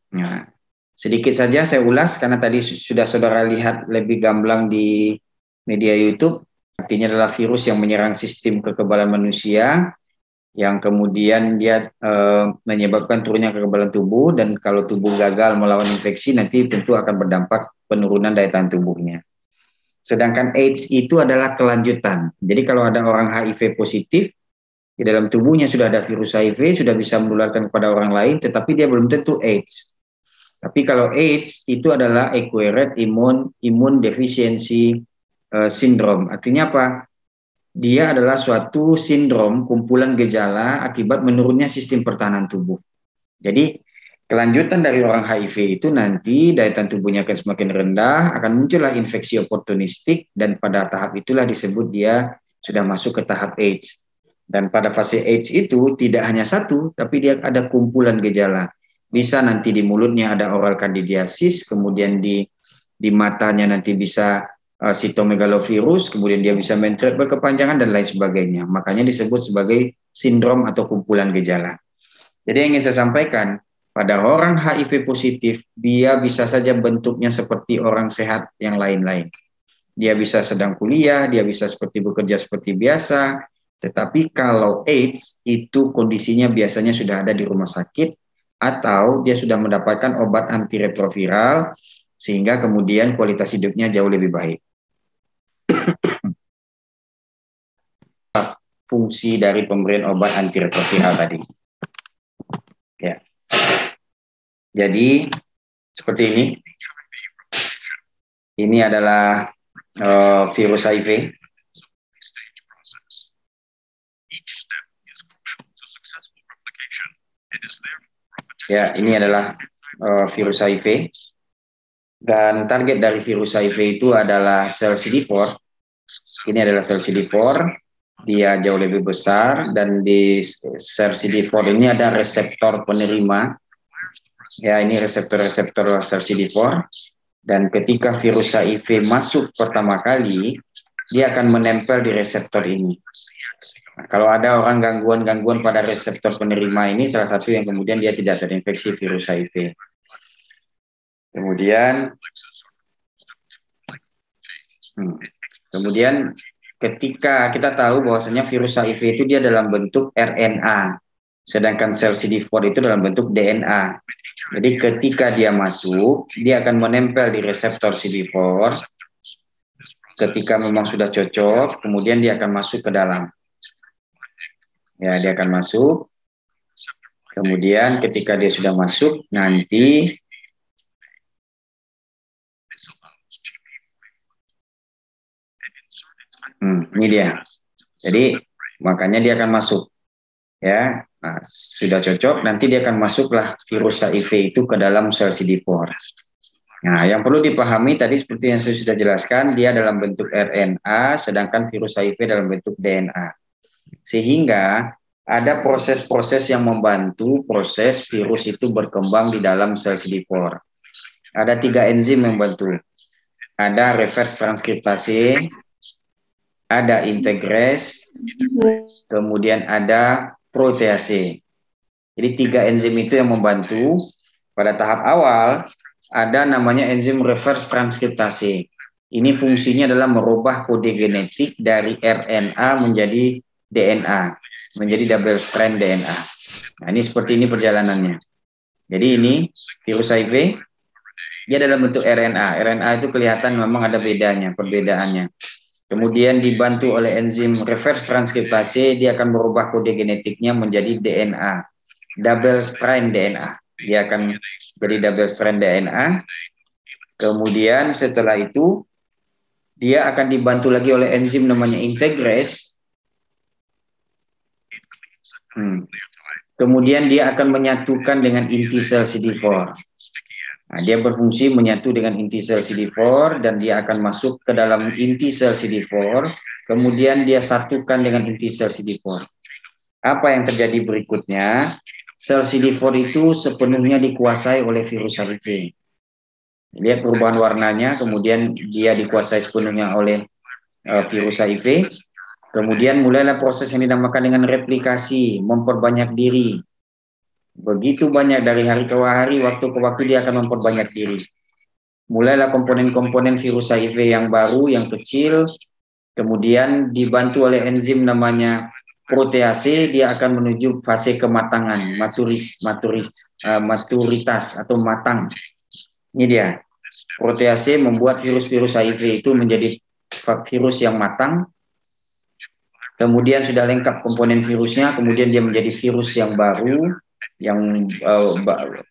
Nah, sedikit saja saya ulas karena tadi sudah saudara lihat lebih gamblang di media YouTube. Artinya adalah virus yang menyerang sistem kekebalan manusia, yang kemudian dia menyebabkan turunnya kekebalan tubuh, dan kalau tubuh gagal melawan infeksi nanti tentu akan berdampak penurunan daya tahan tubuhnya. Sedangkan AIDS itu adalah kelanjutan. Jadi kalau ada orang HIV positif, di dalam tubuhnya sudah ada virus HIV, sudah bisa menularkan kepada orang lain, tetapi dia belum tentu AIDS. Tapi kalau AIDS itu adalah acquired immune deficiency syndrome. Artinya apa? Dia adalah suatu sindrom kumpulan gejala akibat menurunnya sistem pertahanan tubuh. Jadi kelanjutan dari orang HIV itu nanti daya tahan tubuhnya akan semakin rendah, akan muncullah infeksi oportunistik, dan pada tahap itulah disebut dia sudah masuk ke tahap AIDS. Dan pada fase AIDS itu tidak hanya satu, tapi dia ada kumpulan gejala. Bisa nanti di mulutnya ada oral candidiasis, kemudian di matanya nanti bisa sitomegalovirus, kemudian dia bisa mencret berkepanjangan dan lain sebagainya. Makanya disebut sebagai sindrom atau kumpulan gejala. Jadi yang ingin saya sampaikan, pada orang HIV positif, dia bisa saja bentuknya seperti orang sehat yang lain-lain. Dia bisa sedang kuliah, dia bisa seperti bekerja seperti biasa, tetapi kalau AIDS itu kondisinya biasanya sudah ada di rumah sakit, atau dia sudah mendapatkan obat antiretroviral, sehingga kemudian kualitas hidupnya jauh lebih baik. Fungsi dari pemberian obat antiretroviral tadi. Ya. Jadi seperti ini. Ini adalah virus HIV. Ya, ini adalah virus HIV. Dan target dari virus HIV itu adalah sel CD4. Ini adalah sel CD4. Dia jauh lebih besar, dan di sel CD4 ini ada reseptor penerima. Ya, ini reseptor-reseptor sel CD4. Dan ketika virus HIV masuk pertama kali, dia akan menempel di reseptor ini. Nah, kalau ada orang gangguan-gangguan pada reseptor penerima ini, salah satu yang kemudian dia tidak terinfeksi virus HIV. Kemudian ketika kita tahu bahwasanya virus HIV itu dia dalam bentuk RNA, sedangkan sel CD4 itu dalam bentuk DNA. Jadi ketika dia masuk, dia akan menempel di reseptor CD4. Ketika memang sudah cocok, kemudian dia akan masuk ke dalam. Ya, dia akan masuk. Kemudian ketika dia sudah masuk, nanti ini dia. Jadi makanya dia akan masuk. Ya, nah, sudah cocok, nanti dia akan masuklah virus HIV itu ke dalam sel CD4. Nah, yang perlu dipahami tadi seperti yang saya sudah jelaskan, dia dalam bentuk RNA, sedangkan virus HIV dalam bentuk DNA. Sehingga ada proses-proses yang membantu proses virus itu berkembang di dalam sel CD4. Ada 3 enzim yang membantu. Ada reverse transkriptase, ada integrase, kemudian ada protease. Jadi 3 enzim itu yang membantu. Pada tahap awal ada namanya enzim reverse transkriptase. Ini fungsinya adalah merubah kode genetik dari RNA menjadi DNA, menjadi double strand DNA. Nah, ini seperti ini perjalanannya. Jadi ini virus HIV, dia dalam bentuk RNA. RNA itu kelihatan memang ada perbedaannya. Kemudian dibantu oleh enzim reverse transkriptase, dia akan merubah kode genetiknya menjadi DNA, double strand DNA. Dia akan jadi double strand DNA. Kemudian setelah itu, dia akan dibantu lagi oleh enzim namanya integrase. Kemudian dia akan menyatukan dengan inti sel CD4. Nah, dia berfungsi menyatu dengan inti sel CD4, dan dia akan masuk ke dalam inti sel CD4, kemudian dia satukan dengan inti sel CD4. Apa yang terjadi berikutnya? Sel CD4 itu sepenuhnya dikuasai oleh virus HIV. Lihat perubahan warnanya, kemudian dia dikuasai sepenuhnya oleh virus HIV. Kemudian mulailah proses yang dinamakan dengan replikasi, memperbanyak diri. Begitu banyak dari hari ke hari, waktu ke waktu dia akan memperbanyak diri. Mulailah komponen-komponen virus HIV yang baru, yang kecil, kemudian dibantu oleh enzim namanya protease, dia akan menuju fase kematangan, maturitas atau matang. Ini dia. Protease membuat virus-virus HIV itu menjadi virus yang matang. Kemudian sudah lengkap komponen virusnya, kemudian dia menjadi virus yang baru, yang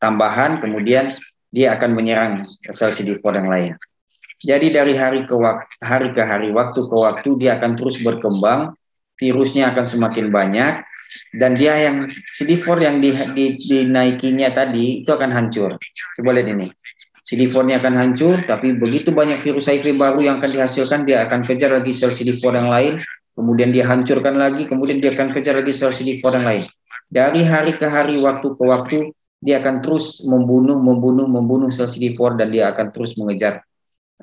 tambahan, kemudian dia akan menyerang sel CD4 yang lain. Jadi dari hari ke hari, waktu ke waktu dia akan terus berkembang, virusnya akan semakin banyak, dan dia yang CD4 yang dinaikinya tadi itu akan hancur. Coba lihat ini. CD4-nya akan hancur, tapi begitu banyak virus HIV baru yang akan dihasilkan, dia akan kejar lagi sel CD4 yang lain, kemudian dia hancurkan lagi, kemudian dia akan kejar lagi sel CD4 yang lain. Dari hari ke hari, waktu ke waktu, dia akan terus membunuh sel CD4, dan dia akan terus mengejar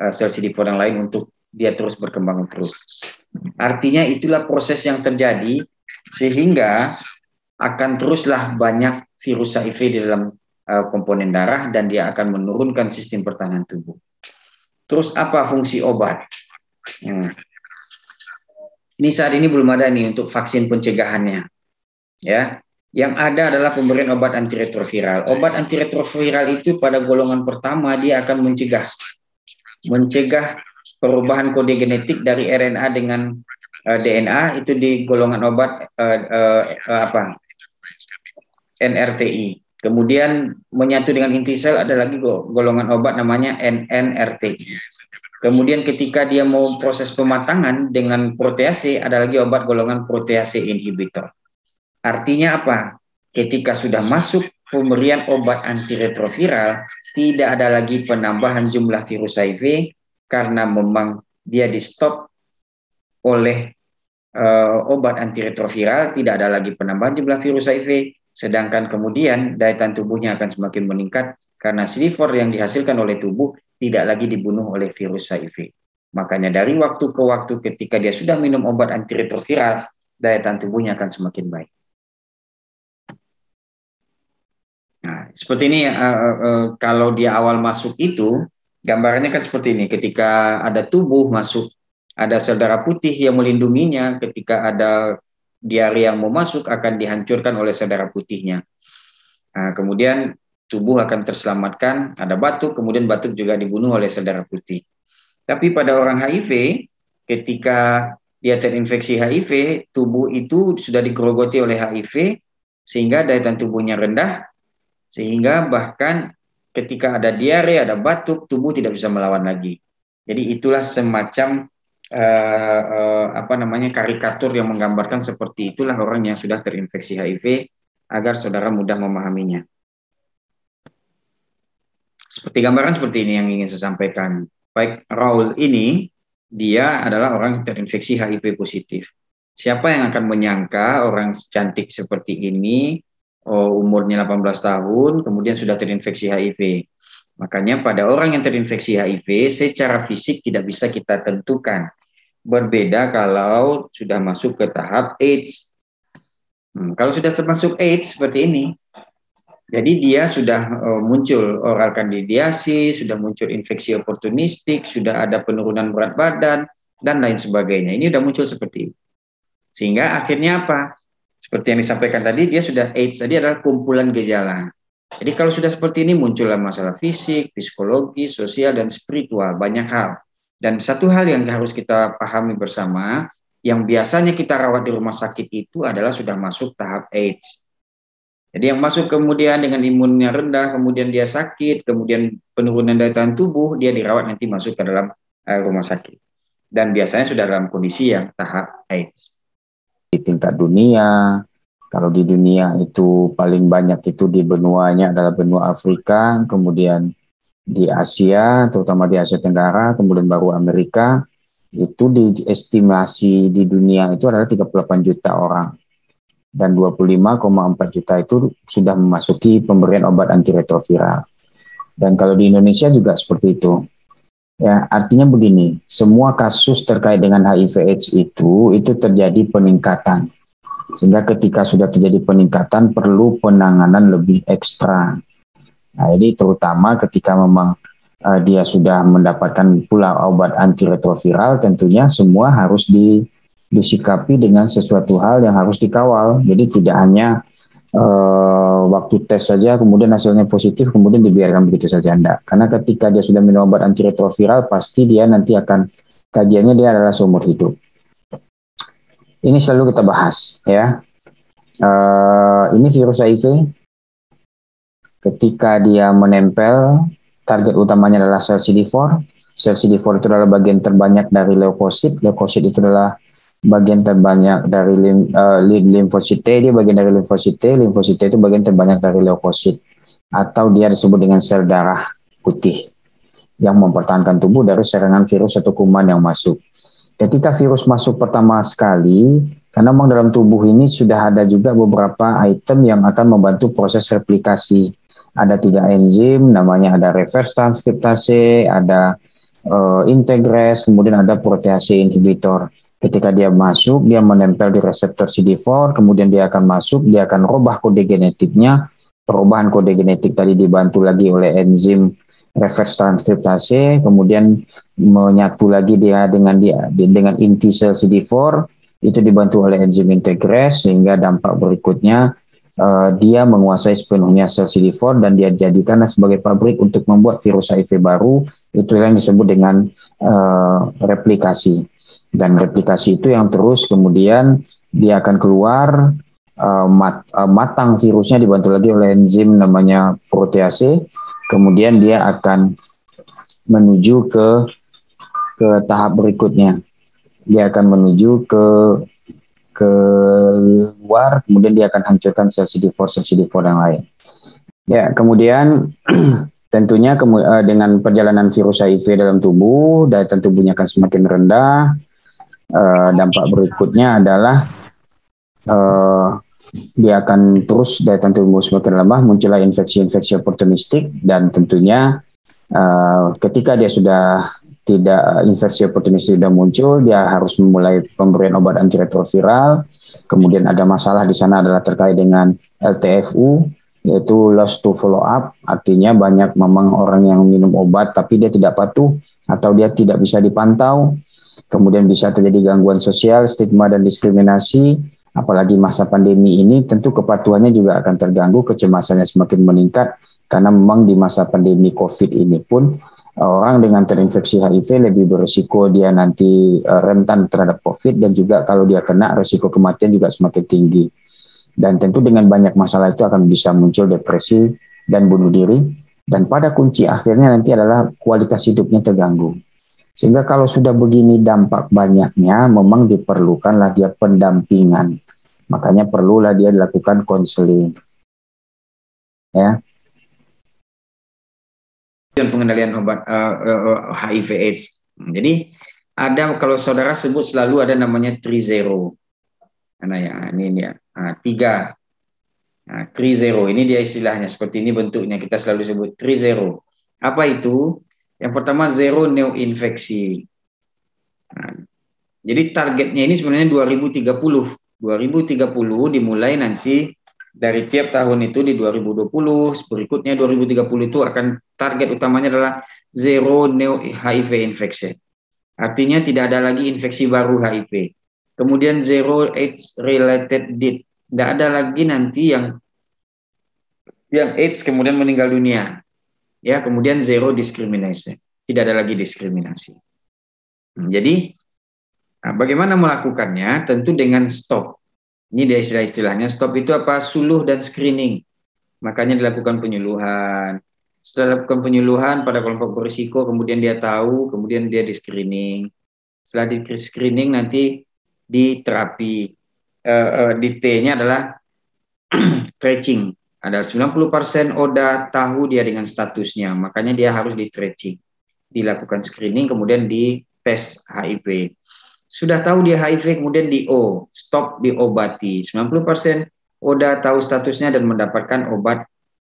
sel CD4 yang lain untuk dia terus berkembang terus. Artinya itulah proses yang terjadi, sehingga akan teruslah banyak virus HIV di dalam komponen darah, dan dia akan menurunkan sistem pertahanan tubuh. Terus apa fungsi obat? Ini saat ini belum ada nih untuk vaksin pencegahannya. Ya, yang ada adalah pemberian obat antiretroviral. Obat antiretroviral itu pada golongan pertama dia akan mencegah perubahan kode genetik dari RNA dengan DNA, itu di golongan obat NRTI. Kemudian menyatu dengan inti sel ada lagi golongan obat namanya NNRTI. Kemudian ketika dia mau proses pematangan dengan protease, ada lagi obat golongan protease inhibitor. Artinya apa? Ketika sudah masuk pemberian obat antiretroviral, tidak ada lagi penambahan jumlah virus HIV, karena memang dia di stop oleh obat antiretroviral, tidak ada lagi penambahan jumlah virus HIV, sedangkan kemudian daya tahan tubuhnya akan semakin meningkat karena CD4 yang dihasilkan oleh tubuh tidak lagi dibunuh oleh virus HIV. Makanya dari waktu ke waktu ketika dia sudah minum obat antiretroviral, daya tahan tubuhnya akan semakin baik. Nah, seperti ini kalau dia awal masuk itu, gambarannya kan seperti ini. Ketika ada tubuh masuk, ada sel darah putih yang melindunginya, ketika ada diare yang mau masuk akan dihancurkan oleh sel darah putihnya. Nah, kemudian tubuh akan terselamatkan, ada batuk, kemudian batuk juga dibunuh oleh sel darah putih. Tapi pada orang HIV, ketika dia terinfeksi HIV, tubuh itu sudah digerogoti oleh HIV, sehingga daya tahan tubuhnya rendah, sehingga bahkan ketika ada diare, ada batuk, tubuh tidak bisa melawan lagi. Jadi itulah semacam karikatur yang menggambarkan seperti itulah orang yang sudah terinfeksi HIV, agar saudara mudah memahaminya. Seperti gambaran seperti ini yang ingin saya sampaikan. Baik, Raul ini dia adalah orang yang terinfeksi HIV positif. Siapa yang akan menyangka orang cantik seperti ini, umurnya 18 tahun, kemudian sudah terinfeksi HIV. Makanya pada orang yang terinfeksi HIV, secara fisik tidak bisa kita tentukan. Berbeda kalau sudah masuk ke tahap AIDS. Kalau sudah termasuk AIDS seperti ini, jadi dia sudah muncul oral kandidiasis, sudah muncul infeksi oportunistik, sudah ada penurunan berat badan, dan lain sebagainya. Ini sudah muncul seperti itu. Sehingga akhirnya apa? Seperti yang disampaikan tadi, dia sudah AIDS, tadi adalah kumpulan gejala. Jadi kalau sudah seperti ini muncullah masalah fisik, psikologi, sosial, dan spiritual, banyak hal. Dan satu hal yang harus kita pahami bersama, yang biasanya kita rawat di rumah sakit itu adalah sudah masuk tahap AIDS. Jadi yang masuk kemudian dengan imunnya rendah, kemudian dia sakit, kemudian penurunan daya tahan tubuh, dia dirawat nanti masuk ke dalam rumah sakit. Dan biasanya sudah dalam kondisi yang tahap AIDS. Di tingkat dunia, kalau di dunia itu paling banyak itu di benuanya adalah benua Afrika, kemudian di Asia, terutama di Asia Tenggara, kemudian baru Amerika, itu diestimasi di dunia itu adalah 38 juta orang. Dan 25,4 juta itu sudah memasuki pemberian obat antiretroviral. Dan kalau di Indonesia juga seperti itu. Ya, artinya begini, semua kasus terkait dengan HIV/AIDS itu terjadi peningkatan. Sehingga ketika sudah terjadi peningkatan perlu penanganan lebih ekstra. Nah, jadi terutama ketika memang dia sudah mendapatkan pula obat antiretroviral, tentunya semua harus disikapi dengan sesuatu hal yang harus dikawal. Jadi tidak hanya waktu tes saja kemudian hasilnya positif kemudian dibiarkan begitu saja, enggak. Karena ketika dia sudah minum obat antiretroviral pasti dia nanti akan kajiannya dia adalah seumur hidup. Ini selalu kita bahas ya. Ini virus HIV ketika dia menempel, target utamanya adalah sel CD4. Sel CD4 itu adalah bagian terbanyak dari leukosit. Leukosit itu adalah bagian terbanyak dari limfosit T, dia bagian dari limfosit T. Limfosit T itu bagian terbanyak dari leukosit. Atau dia disebut dengan sel darah putih yang mempertahankan tubuh dari serangan virus atau kuman yang masuk. Ketika virus masuk pertama sekali, karena memang dalam tubuh ini sudah ada juga beberapa item yang akan membantu proses replikasi. Ada 3 enzim, namanya ada reverse transkriptase, ada integrase, kemudian ada protease inhibitor. Ketika dia masuk, dia menempel di reseptor CD4, kemudian dia akan masuk, dia akan rubah kode genetiknya. Perubahan kode genetik tadi dibantu lagi oleh enzim reverse transkriptase, kemudian menyatu lagi dia dengan inti sel CD4, itu dibantu oleh enzim integrase, sehingga dampak berikutnya dia menguasai sepenuhnya sel CD4 dan dia jadikanlah sebagai pabrik untuk membuat virus HIV baru. Itu yang disebut dengan replikasi. Dan replikasi itu yang terus kemudian dia akan keluar matang virusnya dibantu lagi oleh enzim namanya protease. Kemudian dia akan menuju ke tahap berikutnya. Dia akan menuju ke luar, kemudian dia akan hancurkan sel CD4 yang lain. Ya, kemudian tentunya dengan perjalanan virus HIV dalam tubuh, daya tahan tubuhnya akan semakin rendah. Dampak berikutnya adalah dia akan terus daya tahan tubuh semakin lemah, muncullah infeksi-infeksi oportunistik, dan tentunya ketika dia sudah tidak infeksi oportunistik sudah muncul, dia harus memulai pemberian obat antiretroviral. Kemudian ada masalah di sana adalah terkait dengan LTFU, yaitu loss to follow up, artinya banyak memang orang yang minum obat tapi dia tidak patuh atau dia tidak bisa dipantau. Kemudian bisa terjadi gangguan sosial, stigma dan diskriminasi. Apalagi masa pandemi ini tentu kepatuhannya juga akan terganggu, kecemasannya semakin meningkat karena memang di masa pandemi COVID ini pun orang dengan terinfeksi HIV lebih berisiko dia nanti rentan terhadap COVID, dan juga kalau dia kena risiko kematian juga semakin tinggi. Dan tentu dengan banyak masalah itu akan bisa muncul depresi dan bunuh diri, dan pada kunci akhirnya nanti adalah kualitas hidupnya terganggu. Sehingga kalau sudah begini dampak banyaknya memang diperlukanlah dia pendampingan. Makanya perlulah dia dilakukan konseling. Ya. Dan pengendalian obat HIV/AIDS. Jadi ada, kalau saudara sebut selalu ada namanya 3-0. Karena ya ini ya 3. Nah, 3-0 ini dia istilahnya seperti ini bentuknya, kita selalu sebut 3-0. Apa itu? Yang pertama zero new infeksi. Nah, jadi targetnya ini sebenarnya 2030. 2030 dimulai nanti dari tiap tahun itu di 2020, berikutnya 2030 itu akan target utamanya adalah zero new HIV infection. Artinya tidak ada lagi infeksi baru HIV. Kemudian zero AIDS related death. Tidak ada lagi nanti yang AIDS kemudian meninggal dunia. Ya, kemudian zero discrimination. Tidak ada lagi diskriminasi. Jadi bagaimana melakukannya? Tentu dengan stop. Ini dia istilah-istilahnya. Stop itu apa? Suluh dan screening. Makanya dilakukan penyuluhan. Setelah dilakukan penyuluhan pada kelompok berisiko, kemudian dia tahu, kemudian dia di screening. Setelah di screening nanti di terapi. Di T-nya adalah tracing. Ada 90% ODA tahu dia dengan statusnya. Makanya dia harus di tracing. Dilakukan screening, kemudian di tes HIV. Sudah tahu dia HIV, kemudian di O, stop diobati. 90% ODA tahu statusnya dan mendapatkan obat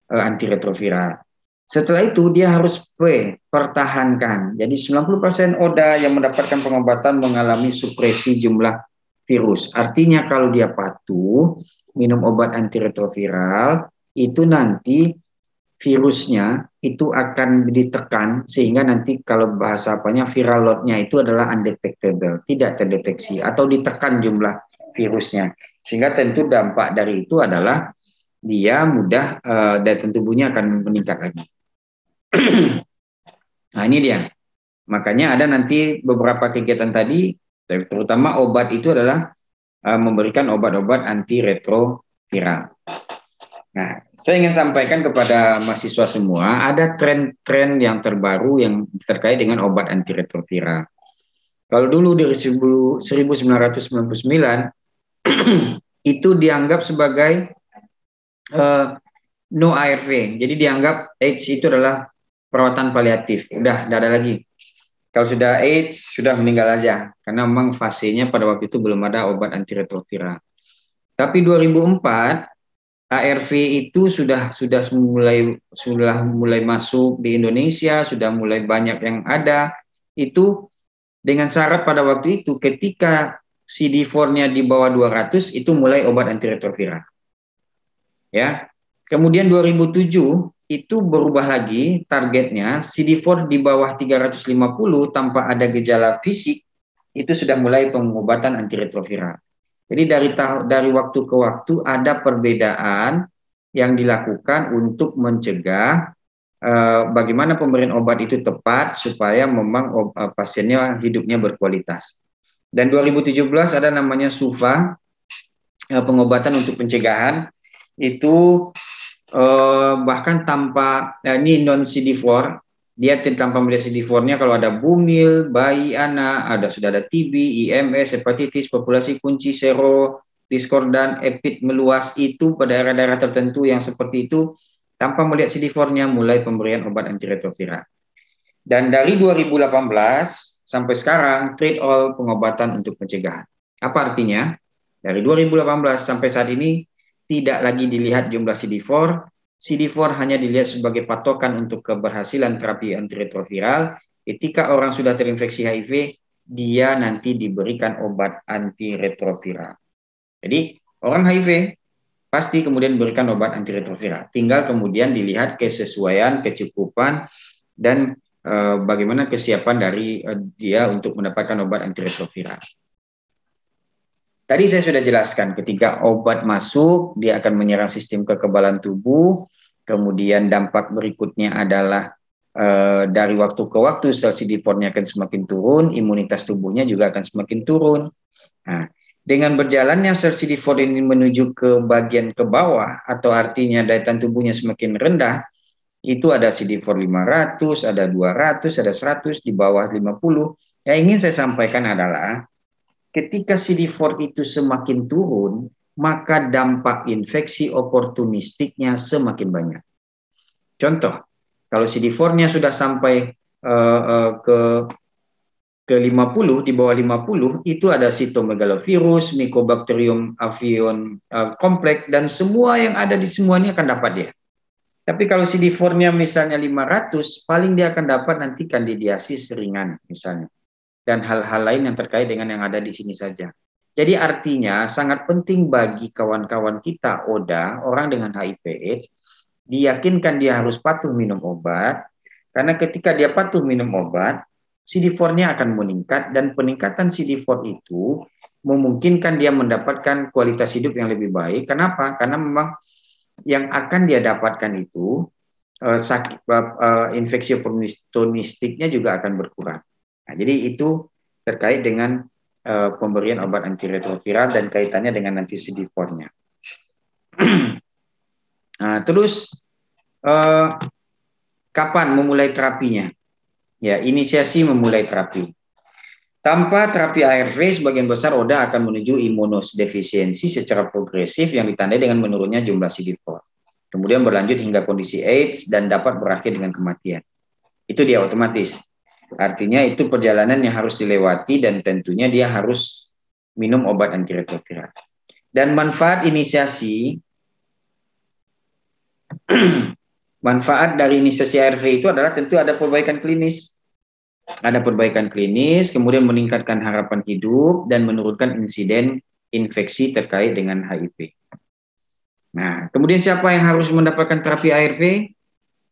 antiretroviral. Setelah itu dia harus P, pertahankan. Jadi 90% ODA yang mendapatkan pengobatan mengalami supresi jumlah virus. Artinya kalau dia patuh minum obat antiretroviral, itu nanti virusnya itu akan ditekan sehingga nanti kalau bahasa apanya viral load-nya itu adalah undetectable, tidak terdeteksi atau ditekan jumlah virusnya. Sehingga tentu dampak dari itu adalah dia mudah daya tahan tubuhnya akan meningkat lagi. Nah, ini dia. Makanya ada nanti beberapa kegiatan tadi, terutama obat itu adalah memberikan obat-obat antiretroviral. Nah, saya ingin sampaikan kepada mahasiswa semua, ada tren-tren yang terbaru yang terkait dengan obat antiretroviral. Kalau dulu dari 1999 itu dianggap sebagai no ARV. Jadi dianggap AIDS itu adalah perawatan paliatif. Udah, tidak ada lagi. Kalau sudah AIDS, sudah meninggal aja. Karena memang fasenya pada waktu itu belum ada obat antiretroviral. Tapi 2004, ARV itu sudah mulai masuk di Indonesia, sudah mulai banyak yang ada. Itu dengan syarat pada waktu itu ketika CD4-nya di bawah 200 itu mulai obat antiretroviral. Ya. Kemudian 2007 itu berubah lagi targetnya CD4 di bawah 350 tanpa ada gejala fisik itu sudah mulai pengobatan antiretroviral. Jadi dari waktu ke waktu ada perbedaan yang dilakukan untuk mencegah bagaimana pemberian obat itu tepat supaya memang pasiennya hidupnya berkualitas. Dan 2017 ada namanya SUVA, pengobatan untuk pencegahan, itu bahkan tanpa ini non CD4, dia tanpa melihat CD4-nya kalau ada bumil, bayi, anak, sudah ada TB, IMS, hepatitis, populasi kunci, sero, diskordan, epid meluas itu pada daerah-daerah tertentu yang seperti itu, tanpa melihat CD4-nya mulai pemberian obat antiretroviral. Dan dari 2018 sampai sekarang treat all pengobatan untuk pencegahan. Apa artinya? Dari 2018 sampai saat ini tidak lagi dilihat jumlah CD4. CD4 hanya dilihat sebagai patokan untuk keberhasilan terapi antiretroviral. Ketika orang sudah terinfeksi HIV, dia nanti diberikan obat antiretroviral. Jadi orang HIV pasti kemudian diberikan obat antiretroviral. Tinggal kemudian dilihat kesesuaian, kecukupan, dan bagaimana kesiapan dari dia untuk mendapatkan obat antiretroviral. Tadi saya sudah jelaskan, ketika obat masuk, dia akan menyerang sistem kekebalan tubuh, kemudian dampak berikutnya adalah dari waktu ke waktu sel CD4-nya akan semakin turun, imunitas tubuhnya juga akan semakin turun. Nah, dengan berjalannya sel CD4 ini menuju ke bagian ke bawah, atau artinya daya tahan tubuhnya semakin rendah, itu ada CD4 500, ada 200, ada 100, di bawah 50. Yang ingin saya sampaikan adalah, ketika CD4 itu semakin turun, maka dampak infeksi oportunistiknya semakin banyak. Contoh, kalau CD4-nya sudah sampai ke 50, di bawah 50, itu ada sitomegalovirus, Mycobacterium avium complex, dan semua yang ada di semuanya akan dapat dia. Tapi kalau CD4-nya misalnya 500, paling dia akan dapat nanti kandidiasis ringan misalnya. Dan hal-hal lain yang terkait dengan yang ada di sini saja. Jadi artinya sangat penting bagi kawan-kawan kita ODA, orang dengan HIV/AIDS, diyakinkan dia harus patuh minum obat, karena ketika dia patuh minum obat, CD4-nya akan meningkat, dan peningkatan CD4 itu memungkinkan dia mendapatkan kualitas hidup yang lebih baik. Kenapa? Karena memang yang akan dia dapatkan itu infeksi oportunistiknya juga akan berkurang. Nah, jadi itu terkait dengan pemberian obat antiretroviral dan kaitannya dengan nanti CD4-nya. Nah, terus kapan memulai terapinya? Ya, inisiasi memulai terapi. Tanpa terapi ARV, sebagian besar ODA akan menuju imunosdefisiensi secara progresif yang ditandai dengan menurunnya jumlah CD4. Kemudian berlanjut hingga kondisi AIDS dan dapat berakhir dengan kematian. Itu dia otomatis. Artinya itu perjalanan yang harus dilewati dan tentunya dia harus minum obat antiretroviral. Dan manfaat inisiasi, manfaat dari inisiasi ARV itu adalah tentu ada perbaikan klinis. ada perbaikan klinis, kemudian meningkatkan harapan hidup, dan menurunkan insiden infeksi terkait dengan HIV. Nah, kemudian siapa yang harus mendapatkan terapi ARV?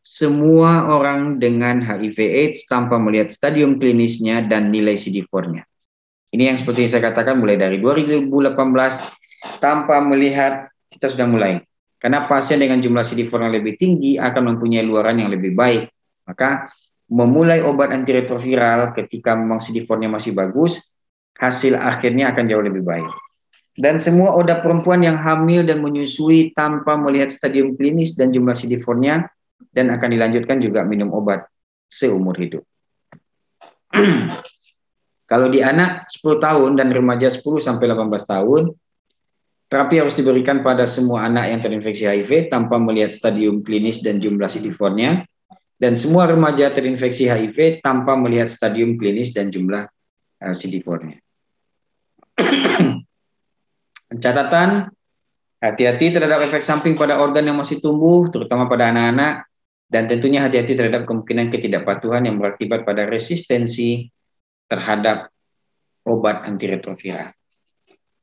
Semua orang dengan HIV/AIDS tanpa melihat stadium klinisnya dan nilai CD4-nya. Ini yang seperti saya katakan mulai dari 2018 tanpa melihat kita sudah mulai. Karena pasien dengan jumlah CD4 yang lebih tinggi akan mempunyai luaran yang lebih baik. Maka memulai obat antiretroviral ketika memang CD4-nya masih bagus, hasil akhirnya akan jauh lebih baik. Dan semua oda perempuan yang hamil dan menyusui tanpa melihat stadium klinis dan jumlah CD4-nya dan akan dilanjutkan juga minum obat seumur hidup. Kalau di anak 10 tahun dan remaja 10 sampai 18 tahun, terapi harus diberikan pada semua anak yang terinfeksi HIV tanpa melihat stadium klinis dan jumlah CD4-nya, dan semua remaja terinfeksi HIV tanpa melihat stadium klinis dan jumlah CD4-nya. Catatan, hati-hati terhadap efek samping pada organ yang masih tumbuh, terutama pada anak-anak, dan tentunya hati-hati terhadap kemungkinan ketidakpatuhan yang berakibat pada resistensi terhadap obat antiretroviral.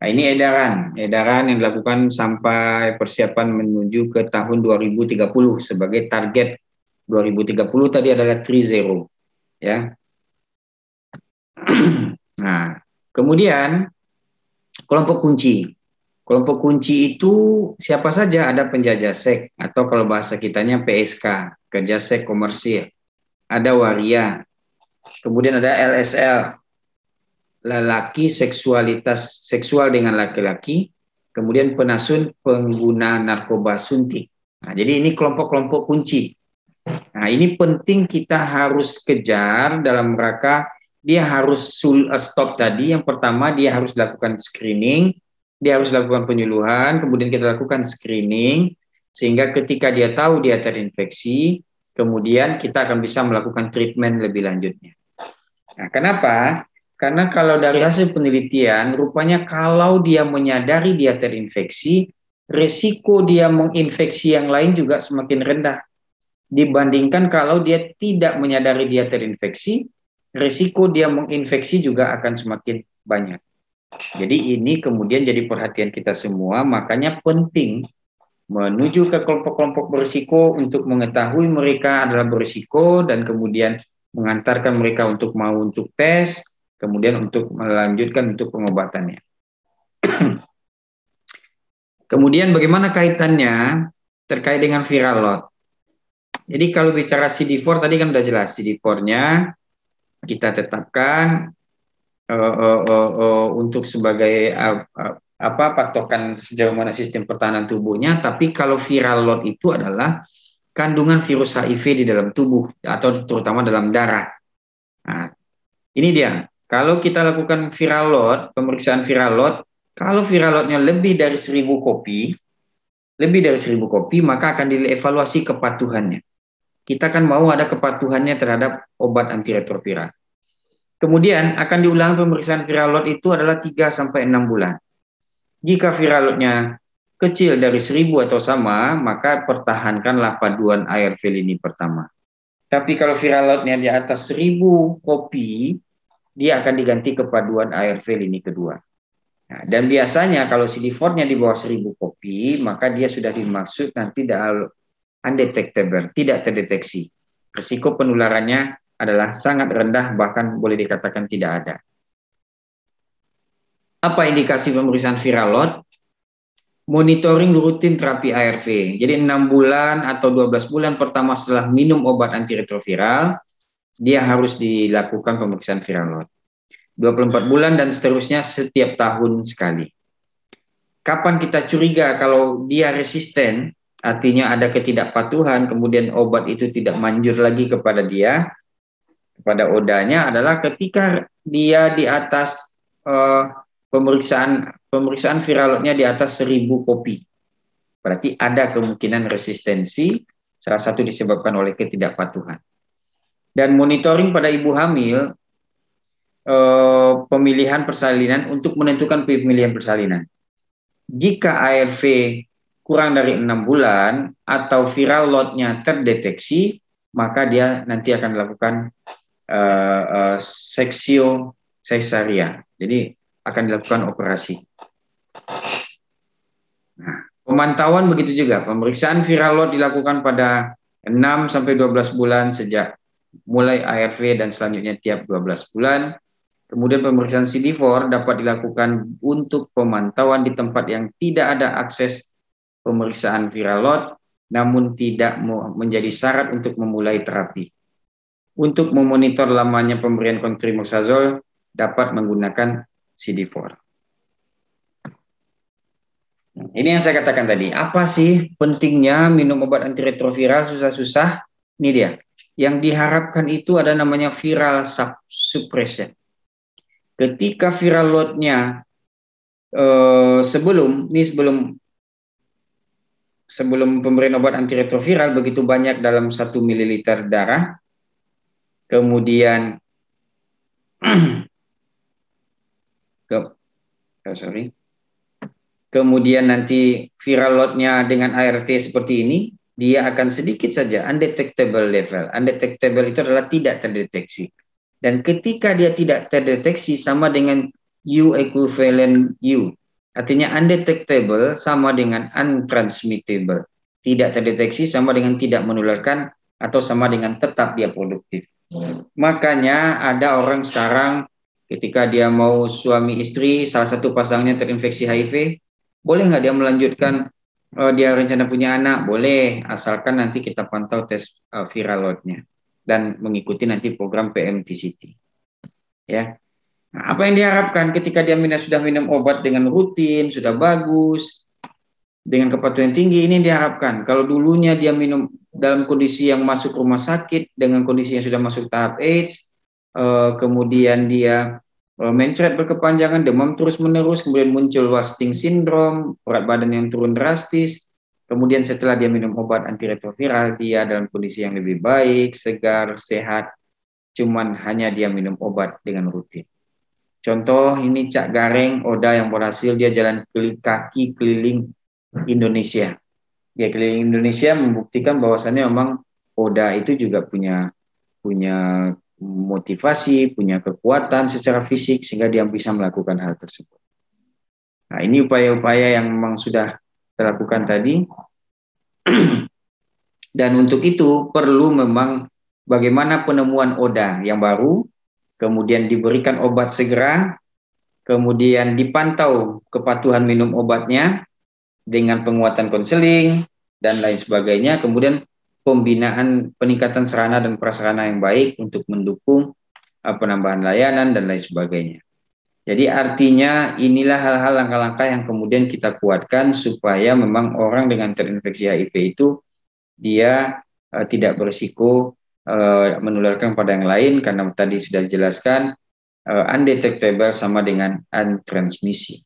Nah, ini edaran yang dilakukan sampai persiapan menuju ke tahun 2030 sebagai target 2030 tadi adalah 3-0, ya. Nah, kemudian kelompok kunci. Kelompok kunci itu siapa saja? Ada penjajah seks atau kalau bahasa kitanya PSK, kerja seks komersil. Ada waria. Kemudian ada LSL, lelaki seksual dengan laki-laki. Kemudian penasun pengguna narkoba suntik. Nah, jadi ini kelompok-kelompok kunci. Nah, ini penting kita harus kejar dalam rangka dia harus stop tadi. Yang pertama dia harus lakukan screening, dia harus lakukan penyuluhan, kemudian kita lakukan screening, sehingga ketika dia tahu dia terinfeksi, kemudian kita akan bisa melakukan treatment lebih lanjutnya. Nah, kenapa? Karena kalau dari hasil penelitian, rupanya kalau dia menyadari dia terinfeksi, resiko dia menginfeksi yang lain juga semakin rendah. Dibandingkan kalau dia tidak menyadari dia terinfeksi, resiko dia menginfeksi juga akan semakin banyak. Jadi ini kemudian jadi perhatian kita semua, makanya penting menuju ke kelompok-kelompok berisiko untuk mengetahui mereka adalah berisiko dan kemudian mengantarkan mereka untuk mau untuk tes, kemudian untuk melanjutkan untuk pengobatannya. Kemudian bagaimana kaitannya terkait dengan viral load? Jadi kalau bicara CD4 tadi kan sudah jelas, CD4-nya kita tetapkan untuk sebagai patokan sejauh mana sistem pertahanan tubuhnya, tapi kalau viral load itu adalah kandungan virus HIV di dalam tubuh atau terutama dalam darah. Nah, ini dia. Kalau kita lakukan viral load, pemeriksaan viral load, kalau viral loadnya lebih dari 1000 kopi, maka akan dievaluasi kepatuhannya. Kita kan mau ada kepatuhannya terhadap obat antiretroviral. Kemudian akan diulang pemeriksaan viral load itu adalah 3-6 bulan. Jika viral loadnya kecil dari 1000 atau sama, maka pertahankanlah paduan ARV lini pertama. Tapi kalau viral loadnya di atas 1000 kopi, dia akan diganti ke paduan ARV lini kedua. Nah, dan biasanya kalau CD4-nya di bawah 1000 kopi, maka dia sudah dimaksud nanti undetectable, tidak terdeteksi. Risiko penularannya adalah sangat rendah, bahkan boleh dikatakan tidak ada. Apa indikasi pemeriksaan viral load? Monitoring rutin terapi ARV. Jadi 6 bulan atau 12 bulan pertama setelah minum obat antiretroviral, dia harus dilakukan pemeriksaan viral load. 24 bulan dan seterusnya setiap tahun sekali. Kapan kita curiga kalau dia resisten, artinya ada ketidakpatuhan, kemudian obat itu tidak manjur lagi kepada dia, kepada odanya, adalah ketika dia di atas pemeriksaan viral loadnya di atas 1000 kopi. Berarti ada kemungkinan resistensi, salah satu disebabkan oleh ketidakpatuhan. Dan monitoring pada ibu hamil, pemilihan persalinan untuk menentukan pemilihan persalinan. Jika ARV kurang dari 6 bulan atau viral loadnya terdeteksi, maka dia nanti akan dilakukan seksio cesaria. Jadi akan dilakukan operasi. Nah, pemantauan begitu juga. Pemeriksaan viral load dilakukan pada 6 sampai 12 bulan sejak mulai ARV dan selanjutnya tiap 12 bulan. Kemudian pemeriksaan CD4 dapat dilakukan untuk pemantauan di tempat yang tidak ada akses pemeriksaan viral load, namun tidak menjadi syarat untuk memulai terapi. Untuk memonitor lamanya pemberian cotrimoxazole dapat menggunakan CD4. Ini yang saya katakan tadi. Apa sih pentingnya minum obat antiretroviral susah-susah? Ini dia. Yang diharapkan itu ada namanya viral suppression. Ketika viral load-nya sebelum pemberian obat antiretroviral begitu banyak dalam 1 ml darah, kemudian kemudian nanti viral load-nya dengan ART seperti ini, dia akan sedikit saja undetectable level. Undetectable itu adalah tidak terdeteksi. Dan ketika dia tidak terdeteksi sama dengan U equivalent U. Artinya undetectable sama dengan untransmittable. Tidak terdeteksi sama dengan tidak menularkan atau sama dengan tetap dia produktif. Makanya ada orang sekarang ketika dia mau suami istri, salah satu pasangnya terinfeksi HIV, boleh nggak dia melanjutkan dia rencana punya anak? Boleh, asalkan nanti kita pantau tes viral load-nya dan mengikuti nanti program PMTCT. Ya. Nah, apa yang diharapkan ketika dia sudah minum obat dengan rutin, sudah bagus, dengan kepatuhan tinggi, ini diharapkan. Kalau dulunya dia minum dalam kondisi yang masuk rumah sakit, dengan kondisi yang sudah masuk tahap AIDS, kemudian dia mencret berkepanjangan, demam terus-menerus, kemudian muncul wasting syndrome, berat badan yang turun drastis, kemudian setelah dia minum obat antiretroviral, dia dalam kondisi yang lebih baik, segar, sehat, cuman hanya dia minum obat dengan rutin. Contoh ini Cak Gareng, Oda yang berhasil dia jalan kaki keliling Indonesia. Dia keliling Indonesia membuktikan bahwasannya memang Oda itu juga punya motivasi, punya kekuatan secara fisik sehingga dia bisa melakukan hal tersebut. Nah, ini upaya-upaya yang memang sudah dilakukan tadi. Dan untuk itu perlu memang bagaimana penemuan Oda yang baru, kemudian diberikan obat segera, kemudian dipantau kepatuhan minum obatnya dengan penguatan konseling dan lain sebagainya, kemudian pembinaan peningkatan sarana dan prasarana yang baik untuk mendukung penambahan layanan dan lain sebagainya. Jadi artinya inilah hal-hal langkah-langkah yang kemudian kita kuatkan supaya memang orang dengan terinfeksi HIV itu dia tidak berisiko menularkan pada yang lain, karena tadi sudah dijelaskan undetectable sama dengan untransmisi.